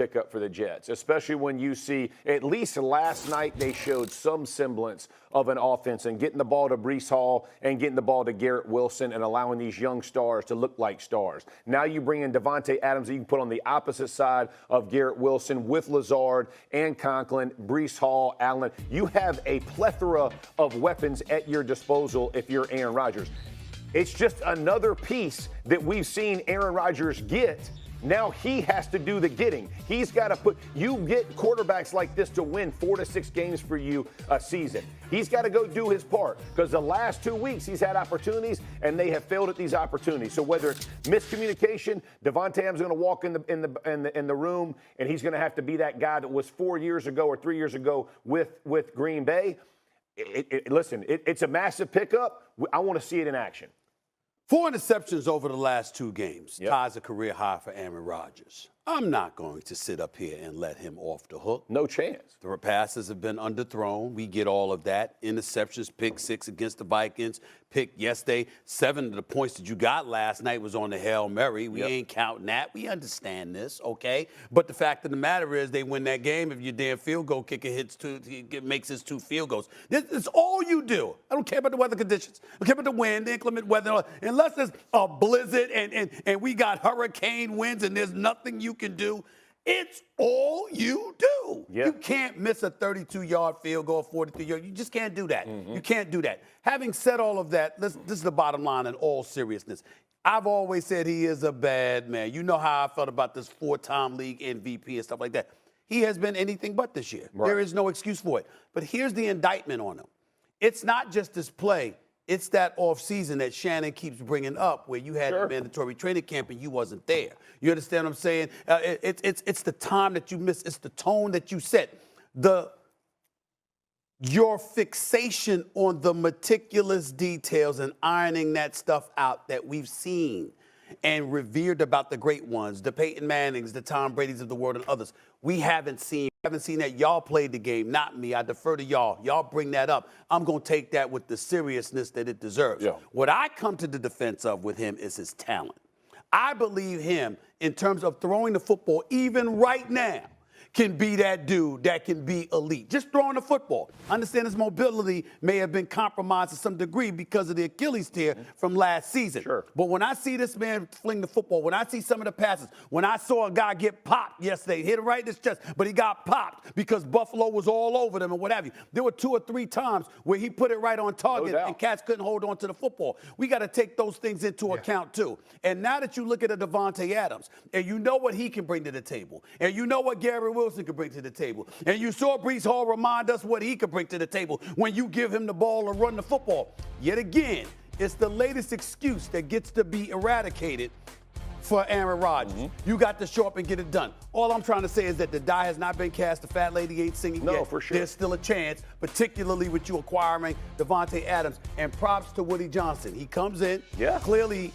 pickup for the Jets, especially when you see, at least last night, they showed some semblance of an offense and getting the ball to Breece Hall and getting the ball to Garrett Wilson and allowing these young stars to look like stars. Now you bring in Danvante Adams that you can put on the opposite side of Garrett Wilson with Lazard and Conklin, Breece Hall, Allen. You have a plethora of weapons at your disposal if you're Aaron Rodgers. It's just another piece that we've seen Aaron Rodgers get. Now he has to do the getting. He's got to you get quarterbacks like this to win 4 to 6 games for you a season. He's got to go do his part because the last 2 weeks he's had opportunities and they have failed at these opportunities. So whether it's miscommunication, Danvante Adams is going to walk in the room and he's going to have to be that guy that was 4 years ago or 3 years ago with Green Bay. It's a massive pickup. I want to see it in action. 4 interceptions over the last 2 games. Yep. Ties a career high for Aaron Rodgers. I'm not going to sit up here and let him off the hook. No chance. The passes have been underthrown. We get all of that. Interceptions, pick 6 against the Vikings. Pick yesterday. 7 of the points that you got last night was on the Hail Mary. We ain't counting that. We understand this, okay? But the fact of the matter is they win that game if your damn field goal kicker makes his 2 field goals. That's all you do. I don't care about the weather conditions. I don't care about the wind, the inclement weather. Unless there's a blizzard and we got hurricane winds and there's nothing you can do. It's all you do. Yep. You can't miss a 32-yard field goal, 43-yard. You just can't do that. You can't do that. Having said all of that, this is the bottom line in all seriousness. I've always said he is a bad man. You know how I felt about this 4-time league MVP and stuff like that. He has been anything but this year. Right. There is no excuse for it. But here's the indictment on him. It's not just this play. It's that offseason that Shannon keeps bringing up where you had the mandatory training camp and you wasn't there. You understand what I'm saying? It's the time that you missed. It's the tone that you set. Your fixation on the meticulous details and ironing that stuff out that we've seen and revered about the great ones, the Peyton Mannings, the Tom Brady's of the world and others. We haven't seen that. Y'all played the game, not me. I defer to y'all. Y'all bring that up. I'm going to take that with the seriousness that it deserves. Yeah. What I come to the defense of with him is his talent. I believe him in terms of throwing the football, even right now, can be that dude that can be elite. Just throwing the football. I understand his mobility may have been compromised to some degree because of the Achilles tear from last season. Sure. But when I see this man fling the football, when I see some of the passes, when I saw a guy get popped yesterday, hit him right in his chest, but he got popped because Buffalo was all over them and what have you. There were 2 or 3 times where he put it right on target and cats couldn't hold on to the football. We got to take those things into account too. And now that you look at a Danvante Adams, and you know what he can bring to the table, and you know what Garrett Wilson could bring to the table. And you saw Breece Hall remind us what he could bring to the table when you give him the ball or run the football. Yet again, it's the latest excuse that gets to be eradicated for Aaron Rodgers. You got to show up and get it done. All I'm trying to say is that the die has not been cast. The fat lady ain't singing yet. No, for sure. There's still a chance, particularly with you acquiring Danvante Adams. And props to Woody Johnson. He comes in. Yeah. Clearly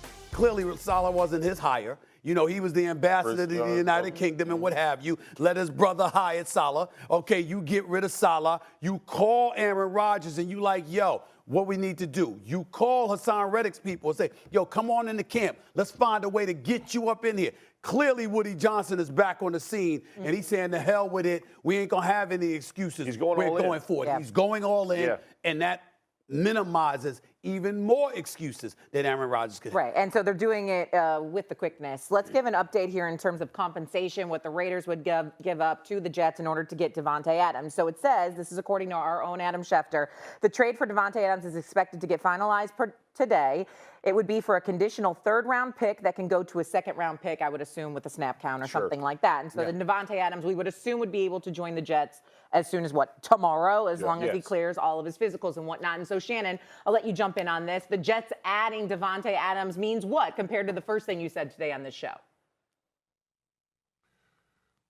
Salah wasn't his hire. You know, he was the ambassador to the United Kingdom and what have you. Let his brother hire Salah. Okay, you get rid of Salah. You call Aaron Rodgers and you like, yo, what we need to do. You call Hassan Reddick's people and say, yo, come on in the camp. Let's find a way to get you up in here. Clearly, Woody Johnson is back on the scene, and he's saying, the hell with it. We ain't going to have any excuses. He's going all in. We're going for it. He's going all in, and that minimizes even more excuses that Aaron Rodgers could have. Right, and so they're doing it with the quickness. Let's give an update here in terms of compensation, what the Raiders would give up to the Jets in order to get Danvante Adams. So it says, this is according to our own Adam Schefter, the trade for Danvante Adams is expected to get finalized today. It would be for a conditional 3rd-round pick that can go to a 2nd-round pick, I would assume, with a snap count or something like that. And so the Danvante Adams, we would assume, would be able to join the Jets as soon as, tomorrow, as long as he clears all of his physicals and whatnot. And so, Shannon, I'll let you jump in on this. The Jets adding Danvante Adams means what compared to the first thing you said today on this show?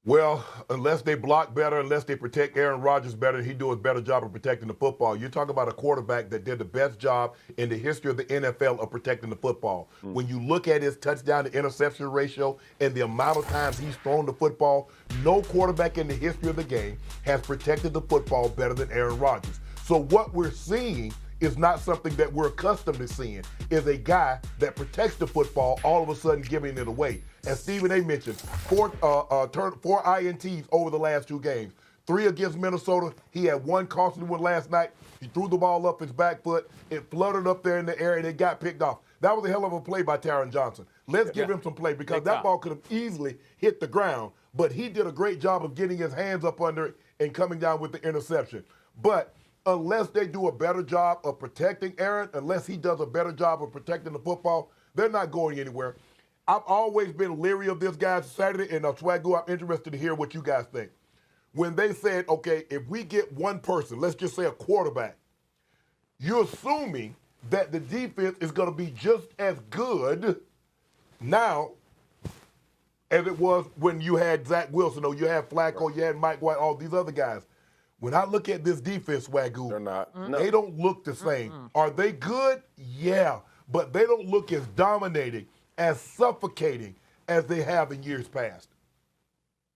Well, unless they block better, unless they protect Aaron Rodgers better, he do a better job of protecting the football. You're talking about a quarterback that did the best job in the history of the NFL of protecting the football. When you look at his touchdown to interception ratio and the amount of times he's thrown the football, no quarterback in the history of the game has protected the football better than Aaron Rodgers. So what we're seeing is not something that we're accustomed to seeing, is a guy that protects the football, all of a sudden giving it away. As Stephen A. mentioned, four INTs over the last 2 games. 3 against Minnesota. He had 1 costly one last night. He threw the ball up his back foot. It fluttered up there in the air, and it got picked off. That was a hell of a play by Taron Johnson. Let's give him some play because that ball could have easily hit the ground, but he did a great job of getting his hands up under it and coming down with the interception. But unless they do a better job of protecting Aaron, unless he does a better job of protecting the football, they're not going anywhere. I've always been leery of this guy Saturday, and Swagoo, I'm interested to hear what you guys think. When they said, okay, if we get one person, let's just say a quarterback, you're assuming that the defense is going to be just as good now as it was when you had Zach Wilson or you had Flacco, you had Mike White, all these other guys. When I look at this defense, Swagoo, they're not. They don't look the same. Are they good? Yeah, but they don't look as dominating, as suffocating as they have in years past.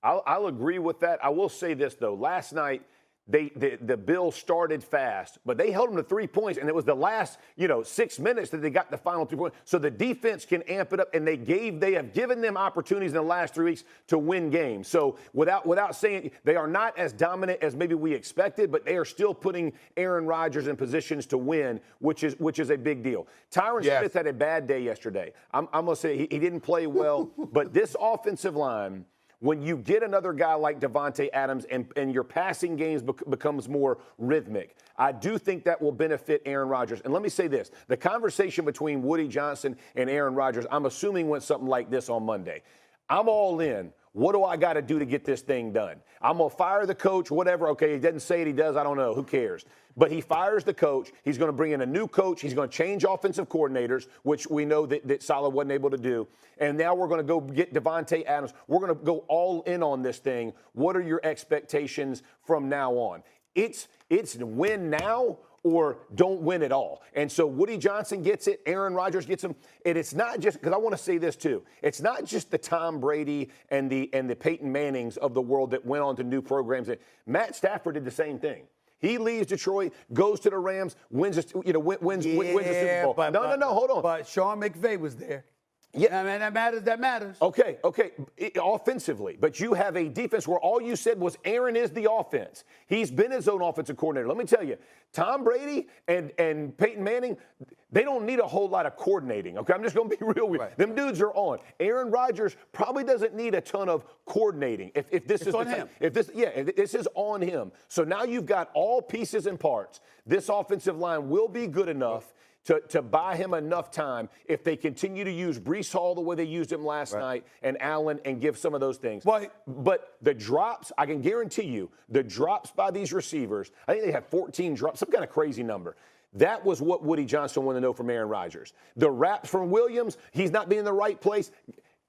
I'll agree with that. I will say this, though. Last night, the Bills started fast, but they held them to 3 points, and it was the last 6 minutes that they got the final 3 points. So the defense can amp it up, and they have given them opportunities in the last 3 weeks to win games. So without saying, they are not as dominant as maybe we expected, but they are still putting Aaron Rodgers in positions to win, which is a big deal. Tyron Smith had a bad day yesterday. I'm going to say he didn't play well, but this offensive line, when you get another guy like Danvante Adams and your passing games becomes more rhythmic, I do think that will benefit Aaron Rodgers. And let me say this, the conversation between Woody Johnson and Aaron Rodgers, I'm assuming went something like this on Monday. I'm all in. What do I got to do to get this thing done? I'm going to fire the coach, whatever. Okay, he doesn't say it, he does, I don't know. Who cares? But he fires the coach. He's going to bring in a new coach. He's going to change offensive coordinators, which we know that Saleh wasn't able to do. And now we're going to go get Danvante Adams. We're going to go all in on this thing. What are your expectations from now on? It's win now or don't win at all. And so Woody Johnson gets it, Aaron Rodgers gets him. And it's not just, because I want to say this too, it's not just the Tom Brady and the Peyton Mannings of the world that went on to new programs. Matt Stafford did the same thing. He leaves Detroit, goes to the Rams, wins the Super Bowl. No, hold on. But Sean McVay was there. Yeah, I mean, that matters. Okay. Offensively, but you have a defense where all you said was Aaron is the offense. He's been his own offensive coordinator. Let me tell you, Tom Brady and Peyton Manning, they don't need a whole lot of coordinating. Okay, I'm just going to be real with you. Right. Them dudes are on. Aaron Rodgers probably doesn't need a ton of coordinating. If this is on him. If this is on him. So now you've got all pieces and parts. This offensive line will be good enough to buy him enough time if they continue to use Breece Hall the way they used him last night and Allen and give some of those things. But the drops, I can guarantee you, the drops by these receivers, I think they had 14 drops, some kind of crazy number. That was what Woody Johnson wanted to know from Aaron Rodgers. The wraps from Williams, he's not being in the right place.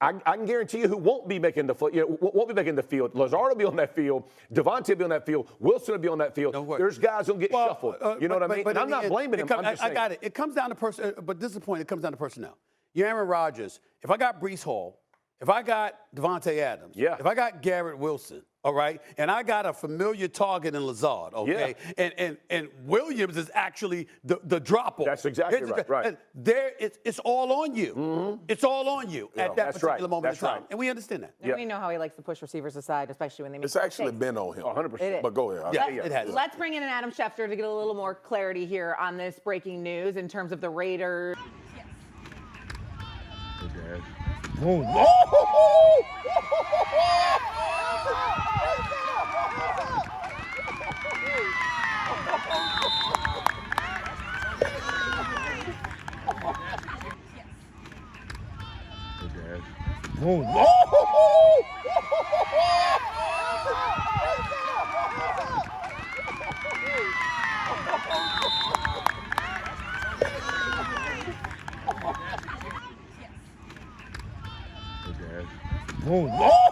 I can guarantee you who won't be making won't be making the field. Lazard will be on that field. Danvante will be on that field. Wilson will be on that field. There's guys who'll get shuffled. You know what I mean? And I'm not blaming him. I'm just saying. I got it. It comes down to but this is the point. It comes down to personnel. You're Aaron Rodgers. If I got Breece Hall, if I got Danvante Adams, if I got Garrett Wilson, all right, and I got a familiar target in Lazard, okay, and Williams is actually the drop-off. That's exactly right. It's all on you. Mm-hmm. It's all on you at that particular moment in time. Right. And we understand that. And we know how he likes to push receivers aside, especially when they make It's actually been on him. 100%. But go ahead. It has. Let's bring in an Adam Schefter to get a little more clarity here on this breaking news in terms of the Raiders. Oh!